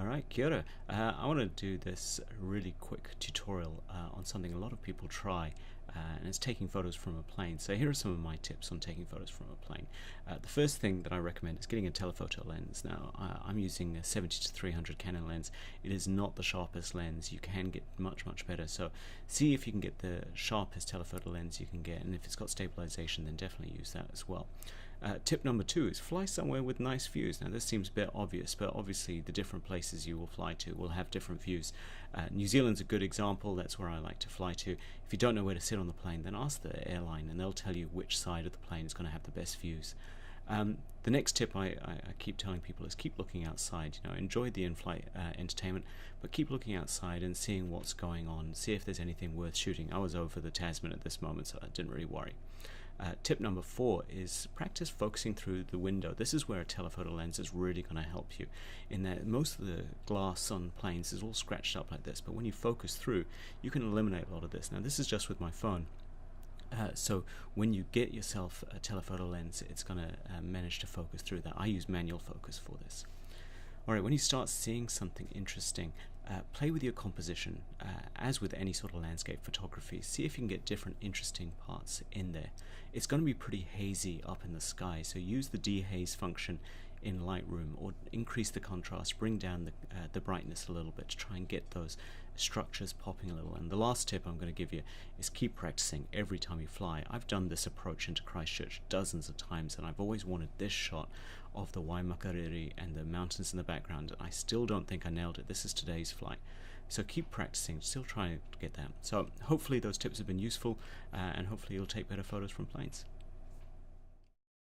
Alright, kia ora. I want to do this really quick tutorial on something a lot of people try, and it's taking photos from a plane. So here are some of my tips on taking photos from a plane. The first thing that I recommend is getting a telephoto lens. Now, I'm using a 70-300 Canon lens. It is not the sharpest lens. You can get much better. So see if you can get the sharpest telephoto lens you can get, and if it's got stabilization, then definitely use that as well. Tip number 2 is fly somewhere with nice views. Now this seems a bit obvious, but obviously the different places you will fly to will have different views. New Zealand's a good example. That's where I like to fly to. If you don't know where to sit on the plane, then ask the airline and they'll tell you which side of the plane is going to have the best views. The next tip I keep telling people is keep looking outside. Enjoy the in-flight entertainment, but keep looking outside and seeing what's going on. See if there's anything worth shooting. I was over the Tasman at this moment, so I didn't really worry. Tip number 4 is practice focusing through the window. This is where a telephoto lens is really going to help you, in that most of the glass on planes is all scratched up like this, but when you focus through, you can eliminate a lot of this. Now this is just with my phone. So when you get yourself a telephoto lens, it's going to manage to focus through that. I use manual focus for this. Alright, when you start seeing something interesting, play with your composition. As with any sort of landscape photography, see if you can get different interesting parts in there. It's going to be pretty hazy up in the sky, so use the dehaze function in Lightroom, or increase the contrast, bring down the brightness a little bit to try and get those structures popping a little. And the last tip I'm going to give you is keep practicing every time you fly. I've done this approach into Christchurch dozens of times, and I've always wanted this shot of the Waimakariri and the mountains in the background, and I still don't think I nailed it. This is today's flight. So keep practicing, still trying to get that. So hopefully those tips have been useful, and hopefully you'll take better photos from planes.